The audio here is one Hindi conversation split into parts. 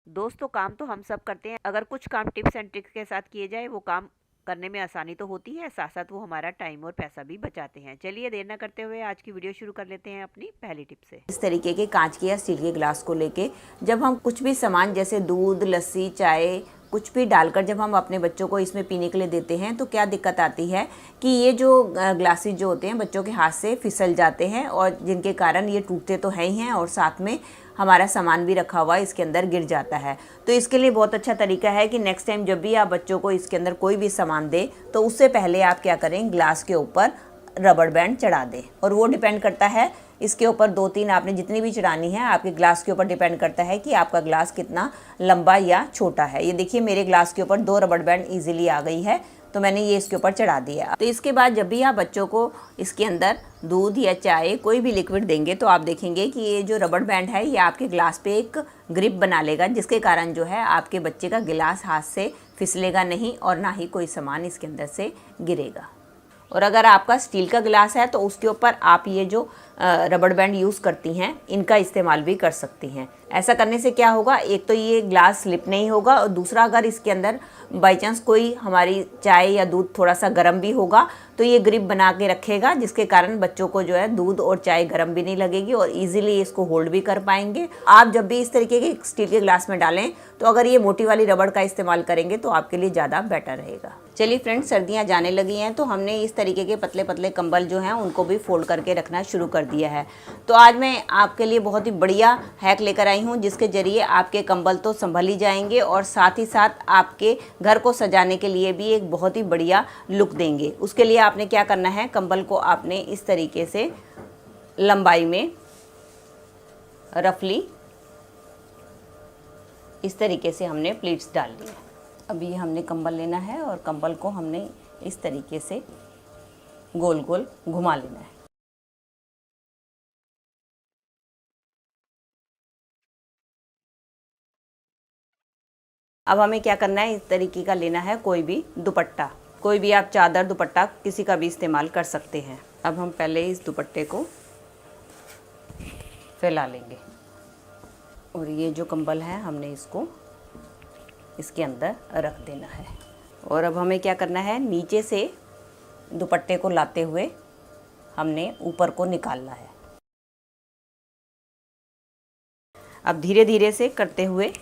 दोस्तों काम तो हम सब करते हैं, अगर कुछ काम टिप्स एंड ट्रिक्स के साथ किए जाए वो काम करने में आसानी तो होती है, साथ साथ वो हमारा टाइम और पैसा भी बचाते हैं। चलिए देर ना करते हुए आज की वीडियो शुरू कर लेते हैं अपनी पहली टिप से। इस तरीके के कांच के या स्टील के ग्लास को लेके जब हम कुछ भी सामान जैसे दूध, लस्सी, चाय कुछ भी डालकर जब हम अपने बच्चों को इसमें पीने के लिए देते हैं तो क्या दिक्कत आती है कि ये जो ग्लासेस जो होते हैं बच्चों के हाथ से फिसल जाते हैं और जिनके कारण ये टूटते तो हैं ही हैं और साथ में हमारा सामान भी रखा हुआ इसके अंदर गिर जाता है। तो इसके लिए बहुत अच्छा तरीका है कि नेक्स्ट टाइम जब भी आप बच्चों को इसके अंदर कोई भी सामान दें तो उससे पहले आप क्या करें, ग्लास के ऊपर रबड़ बैंड चढ़ा दें। और वो डिपेंड करता है इसके ऊपर 2-3 आपने जितनी भी चढ़ानी है आपके ग्लास के ऊपर डिपेंड करता है कि आपका ग्लास कितना लंबा या छोटा है। ये देखिए मेरे ग्लास के ऊपर 2 रबड़ बैंड इजीली आ गई है, तो मैंने ये इसके ऊपर चढ़ा दिया। तो इसके बाद जब भी आप बच्चों को इसके अंदर दूध या चाय कोई भी लिक्विड देंगे तो आप देखेंगे कि ये जो रबड़ बैंड है ये आपके ग्लास पे एक ग्रिप बना लेगा, जिसके कारण जो है आपके बच्चे का गिलास हाथ से फिसलेगा नहीं और ना ही कोई सामान इसके अंदर से गिरेगा। और अगर आपका स्टील का गिलास है तो उसके ऊपर आप ये जो रबड़ बैंड यूज़ करती हैं इनका इस्तेमाल भी कर सकती हैं। ऐसा करने से क्या होगा, एक तो ये ग्लास स्लिप नहीं होगा और दूसरा अगर इसके अंदर बाई चांस कोई हमारी चाय या दूध थोड़ा सा गर्म भी होगा तो ये ग्रिप बना के रखेगा, जिसके कारण बच्चों को जो है दूध और चाय गर्म भी नहीं लगेगी और इजीली इसको होल्ड भी कर पाएंगे। आप जब भी इस तरीके के स्टील के ग्लास में डालें तो अगर ये मोटी वाली रबड़ का इस्तेमाल करेंगे तो आपके लिए ज़्यादा बेटर रहेगा। चलिए फ्रेंड्स, सर्दियाँ जाने लगी हैं तो हमने इस तरीके के पतले पतले कंबल जो हैं उनको भी फोल्ड करके रखना शुरू कर दिया है। तो आज मैं आपके लिए बहुत ही बढ़िया हैक लेकर आई हूँ जिसके ज़रिए आपके कंबल तो संभल ही जाएंगे और साथ ही साथ आपके घर को सजाने के लिए भी एक बहुत ही बढ़िया लुक देंगे। उसके लिए आपने क्या करना है, कंबल को आपने इस तरीके से लंबाई में रफली इस तरीके से हमने प्लीट्स डाल दिए। अब ये हमने कंबल लेना है और कंबल को हमने इस तरीके से गोल गोल घुमा लेना है। अब हमें क्या करना है, इस तरीके का लेना है कोई भी दुपट्टा, कोई भी आप चादर दुपट्टा किसी का भी इस्तेमाल कर सकते हैं। अब हम पहले इस दुपट्टे को फैला लेंगे और ये जो कंबल है हमने इसको इसके अंदर रख देना है। और अब हमें क्या करना है, नीचे से दुपट्टे को लाते हुए हमने ऊपर को निकालना है। अब धीरे धीरे से करते हुए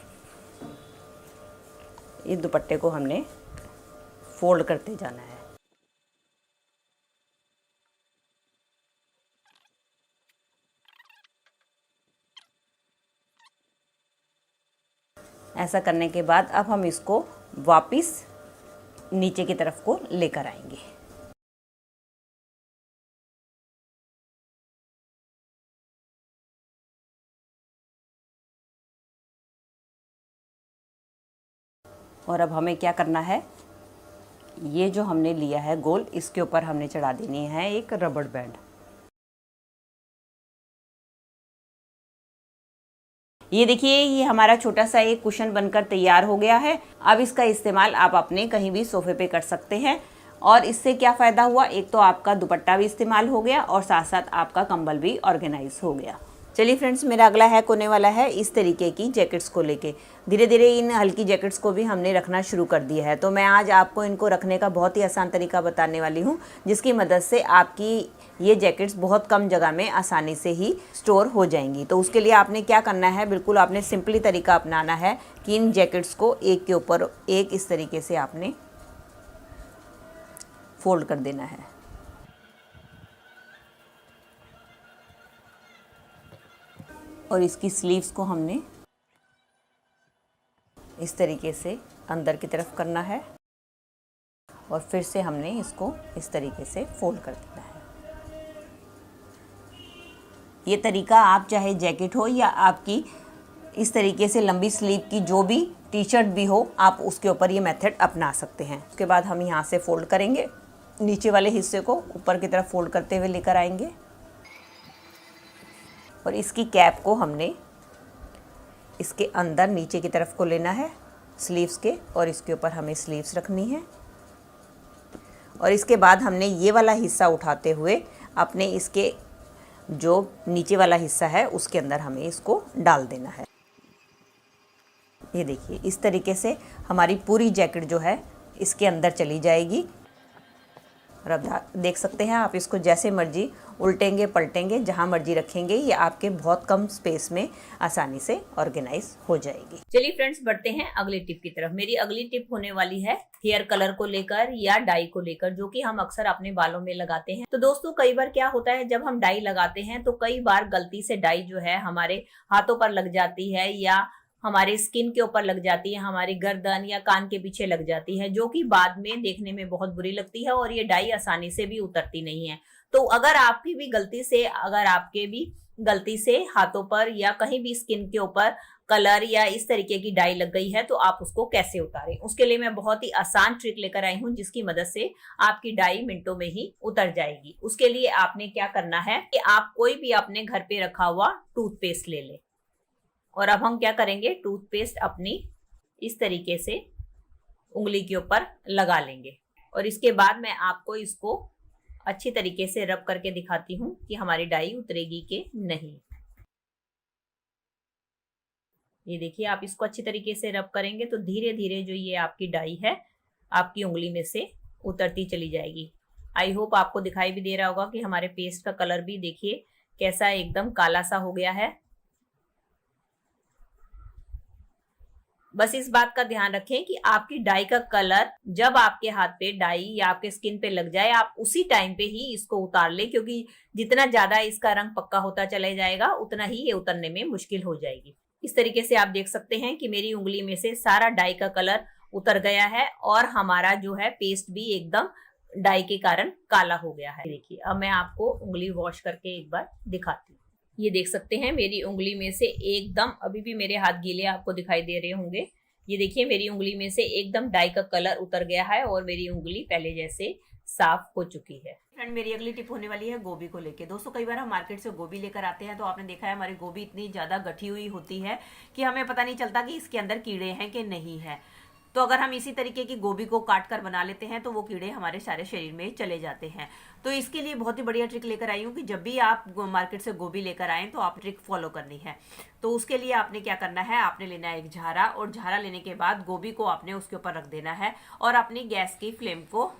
इस दुपट्टे को हमने फोल्ड करते जाना है। ऐसा करने के बाद अब हम इसको वापस नीचे की तरफ को लेकर आएंगे। और अब हमें क्या करना है, ये जो हमने लिया है गोल, इसके ऊपर हमने चढ़ा देनी है एक रबड़ बैंड। ये देखिए ये हमारा छोटा सा एक कुशन बनकर तैयार हो गया है। अब इसका इस्तेमाल आप अपने कहीं भी सोफे पे कर सकते हैं और इससे क्या फ़ायदा हुआ, एक तो आपका दुपट्टा भी इस्तेमाल हो गया और साथ साथ आपका कंबल भी ऑर्गेनाइज हो गया। चलिए फ्रेंड्स, मेरा अगला हैक होने वाला है इस तरीके की जैकेट्स को लेके। धीरे धीरे इन हल्की जैकेट्स को भी हमने रखना शुरू कर दिया है, तो मैं आज आपको इनको रखने का बहुत ही आसान तरीका बताने वाली हूँ जिसकी मदद से आपकी ये जैकेट्स बहुत कम जगह में आसानी से ही स्टोर हो जाएंगी। तो उसके लिए आपने क्या करना है, बिल्कुल आपने सिंपली तरीका अपनाना है कि इन जैकेट्स को एक के ऊपर एक इस तरीके से आपने फोल्ड कर देना है। और इसकी स्लीव्स को हमने इस तरीके से अंदर की तरफ करना है और फिर से हमने इसको इस तरीके से फोल्ड कर देना है। ये तरीका आप चाहे जैकेट हो या आपकी इस तरीके से लंबी स्लीव की जो भी टी शर्ट भी हो, आप उसके ऊपर ये मेथड अपना सकते हैं। उसके बाद हम यहाँ से फोल्ड करेंगे, नीचे वाले हिस्से को ऊपर की तरफ फोल्ड करते हुए लेकर आएंगे और इसकी कैप को हमने इसके अंदर नीचे की तरफ को लेना है स्लीव्स के और इसके ऊपर हमें स्लीव्स रखनी है। और इसके बाद हमने ये वाला हिस्सा उठाते हुए अपने इसके जो नीचे वाला हिस्सा है उसके अंदर हमें इसको डाल देना है। ये देखिए इस तरीके से हमारी पूरी जैकेट जो है इसके अंदर चली जाएगी। और अब देख सकते हैं आप इसको जैसे मर्जी उल्टेंगे पलटेंगे, जहां मर्जी रखेंगे, ये आपके बहुत कम स्पेस में आसानी से ऑर्गेनाइज हो जाएगी। चलिए फ्रेंड्स, बढ़ते हैं अगली टिप की तरफ। मेरी अगली टिप होने वाली है हेयर कलर को लेकर या डाई को लेकर, जो कि हम अक्सर अपने बालों में लगाते हैं। तो दोस्तों, कई बार क्या होता है, जब हम डाई लगाते हैं तो कई बार गलती से डाई जो है हमारे हाथों पर लग जाती है या हमारे स्किन के ऊपर लग जाती है, हमारी गर्दन या कान के पीछे लग जाती है, जो कि बाद में देखने में बहुत बुरी लगती है और ये डाई आसानी से भी उतरती नहीं है। तो अगर आपके भी गलती से हाथों पर या कहीं भी स्किन के ऊपर कलर या इस तरीके की डाई लग गई है, तो आप उसको कैसे उतारें, उसके लिए मैं बहुत ही आसान ट्रिक लेकर आई हूं, जिसकी मदद से आपकी डाई मिनटों में ही उतर जाएगी। उसके लिए आपने क्या करना है कि आप कोई भी अपने घर पे रखा हुआ टूथपेस्ट ले लें। और अब हम क्या करेंगे, टूथपेस्ट अपनी इस तरीके से उंगली के ऊपर लगा लेंगे और इसके बाद मैं आपको इसको अच्छी तरीके से रब करके दिखाती हूँ कि हमारी डाई उतरेगी कि नहीं। ये देखिए, आप इसको अच्छी तरीके से रब करेंगे तो धीरे धीरे जो ये आपकी डाई है आपकी उंगली में से उतरती चली जाएगी। आई होप आपको दिखाई भी दे रहा होगा कि हमारे पेस्ट का कलर भी देखिए कैसा एकदम काला सा हो गया है। बस इस बात का ध्यान रखें कि आपकी डाई का कलर जब आपके हाथ पे डाई या आपके स्किन पे लग जाए, आप उसी टाइम पे ही इसको उतार ले, क्योंकि जितना ज्यादा इसका रंग पक्का होता चला जाएगा उतना ही ये उतरने में मुश्किल हो जाएगी। इस तरीके से आप देख सकते हैं कि मेरी उंगली में से सारा डाई का कलर उतर गया है और हमारा जो है पेस्ट भी एकदम डाई के कारण काला हो गया है। देखिए, अब मैं आपको उंगली वॉश करके एक बार दिखाती हूँ। ये देख सकते हैं मेरी उंगली में से एकदम, अभी भी मेरे हाथ गीले आपको दिखाई दे रहे होंगे, ये देखिए मेरी उंगली में से एकदम डाई का कलर उतर गया है और मेरी उंगली पहले जैसे साफ हो चुकी है। फ्रेंड, मेरी अगली टिप होने वाली है गोभी को लेके। दोस्तों, कई बार हम मार्केट से गोभी लेकर आते हैं तो आपने देखा है हमारी गोभी इतनी ज्यादा गठी हुई होती है कि हमें पता नहीं चलता कि इसके अंदर कीड़े हैं कि नहीं है। तो अगर हम इसी तरीके की गोभी को काट कर बना लेते हैं तो वो कीड़े हमारे सारे शरीर में चले जाते हैं। तो इसके लिए बहुत ही बढ़िया ट्रिक लेकर आई हूँ कि जब भी आप मार्केट से गोभी लेकर आएं तो आप ट्रिक फॉलो करनी है। तो उसके लिए आपने क्या करना है, आपने लेना है एक झारा, और झारा लेने के बाद गोभी को आपने उसके ऊपर रख देना है और अपनी गैस की फ्लेम को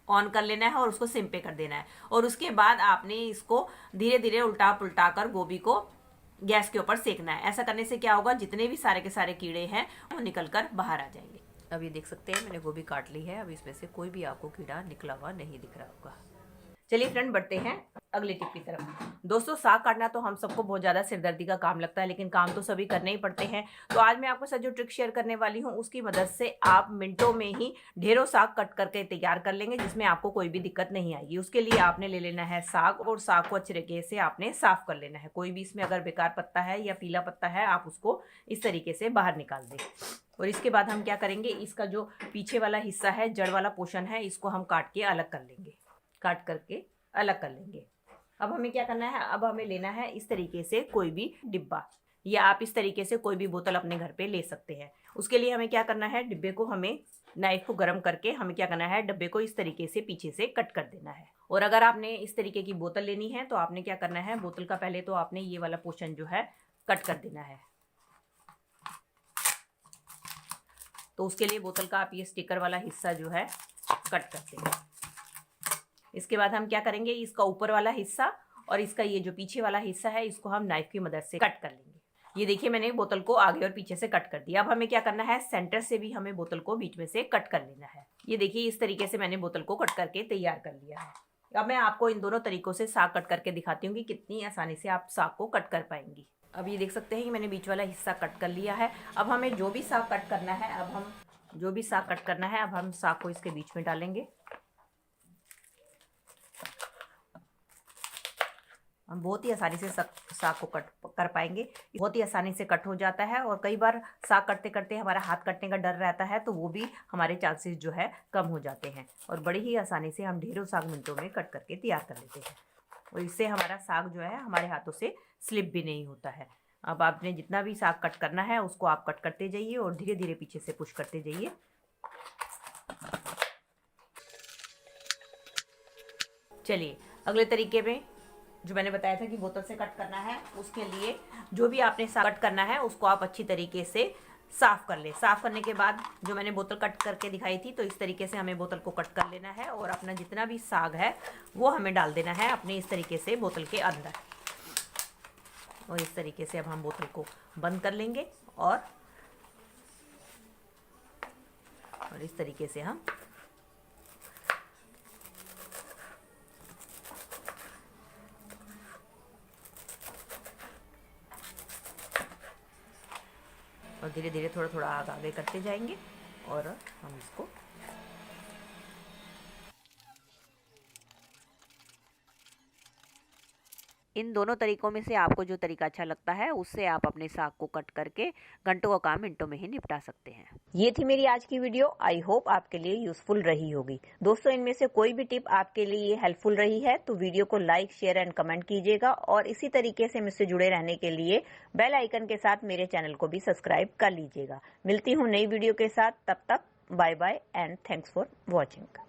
ऑन कर लेना है और उसको सिम पे कर देना है। और उसके बाद आपने इसको धीरे धीरे उल्टा पुल्टा कर गोभी को गैस के ऊपर सेकना है। ऐसा करने से क्या होगा, जितने भी सारे के सारे कीड़े हैं वो निकल कर बाहर आ जाएंगे। अब ये देख सकते हैं मैंने गोभी काट ली है, अब इसमें से कोई भी आपको कीड़ा निकला हुआ नहीं दिख रहा होगा। चलिए फ्रेंड, बढ़ते हैं अगली टिप की तरफ। दोस्तों, साग काटना तो हम सबको बहुत ज्यादा सिरदर्दी का काम लगता है, लेकिन काम तो सभी करने ही पड़ते हैं। तो आज मैं आपके साथ जो ट्रिक शेयर करने वाली हूँ उसकी मदद से आप मिनटों में ही ढेरों साग कट करके तैयार कर लेंगे, जिसमें आपको कोई भी दिक्कत नहीं आएगी। उसके लिए आपने ले लेना है साग, और साग को अच्छे तरीके से आपने साफ कर लेना है। कोई भी इसमें अगर बेकार पत्ता है या पीला पत्ता है आप उसको इस तरीके से बाहर निकाल दें। और इसके बाद हम क्या करेंगे, इसका जो पीछे वाला हिस्सा है, जड़ वाला पोर्शन है, इसको हम काट के अलग कर लेंगे, काट करके अलग कर लेंगे। अब हमें क्या करना है, अब हमें लेना है इस तरीके से कोई भी डिब्बा, या आप इस तरीके से कोई भी बोतल अपने घर पे ले सकते हैं। उसके लिए हमें क्या करना है, डिब्बे को हमें नाइफ को गर्म करके हमें क्या करना है, डब्बे को इस तरीके से पीछे से कट कर देना है। और अगर आपने इस तरीके की बोतल लेनी है तो आपने क्या करना है, बोतल का पहले तो आपने ये वाला पोर्शन जो है कट कर देना है। तो उसके लिए बोतल का आप ये स्टिकर वाला हिस्सा जो है कट कर देंगे। इसके बाद हम क्या करेंगे, इसका ऊपर वाला हिस्सा और इसका ये जो पीछे वाला हिस्सा है इसको हम नाइफ की मदद से कट कर लेंगे। ये देखिए मैंने बोतल को आगे और पीछे से कट कर दिया। अब हमें क्या करना है, सेंटर से भी हमें बोतल को बीच में से कट कर लेना है। ये देखिए इस तरीके से मैंने बोतल को कट करके तैयार कर लिया है। अब मैं आपको इन दोनों तरीकों से साग कट करके दिखाती हूँ कि कितनी आसानी से आप साग को कट कर पाएंगी। अब ये देख सकते हैं कि मैंने बीच वाला हिस्सा कट कर लिया है। अब हमें जो भी साग कट करना है, अब हम साग को इसके बीच में डालेंगे। हम बहुत ही आसानी से साग को कट कर पाएंगे, बहुत ही आसानी से कट हो जाता है। और कई बार साग कटते करते हमारा हाथ कटने का डर रहता है, तो वो भी हमारे चांसेस जो है कम हो जाते हैं। और बड़ी ही आसानी से हम ढेरों साग मिनटों में कट करके तैयार कर लेते हैं। और इससे हमारा साग जो है हमारे हाथों से स्लिप भी नहीं होता है। अब आपने जितना भी साग कट करना है उसको आप कट करते जाइए और धीरे धीरे पीछे से पुश करते जाइए। चलिए अगले तरीके में जो मैंने बताया था कि बोतल से कट करना है, उसके लिए जो भी आपने साग कट करना है उसको आप अच्छी तरीके से साफ कर ले। साफ करने के बाद जो मैंने बोतल कट करके दिखाई थी, तो इस तरीके से हमें बोतल को कट कर लेना है और अपना जितना भी साग है वो हमें डाल देना है अपने इस तरीके से बोतल के अंदर। और इस तरीके से अब हम बोतल को बंद कर लेंगे और इस तरीके से हम और धीरे धीरे थोड़ा थोड़ा आगे करते जाएंगे और हम इसको इन दोनों तरीकों में से आपको जो तरीका अच्छा लगता है उससे आप अपने साग को कट करके घंटों का काम मिनटों में ही निपटा सकते हैं। ये थी मेरी आज की वीडियो। आई होप आपके लिए यूजफुल रही होगी। दोस्तों, इनमें से कोई भी टिप आपके लिए हेल्पफुल रही है तो वीडियो को लाइक, शेयर एंड कमेंट कीजिएगा और इसी तरीके से मुझसे जुड़े रहने के लिए बेल आइकन के साथ मेरे चैनल को भी सब्सक्राइब कर लीजिएगा। मिलती हूँ नई वीडियो के साथ, तब तक bye bye and thanks for watching.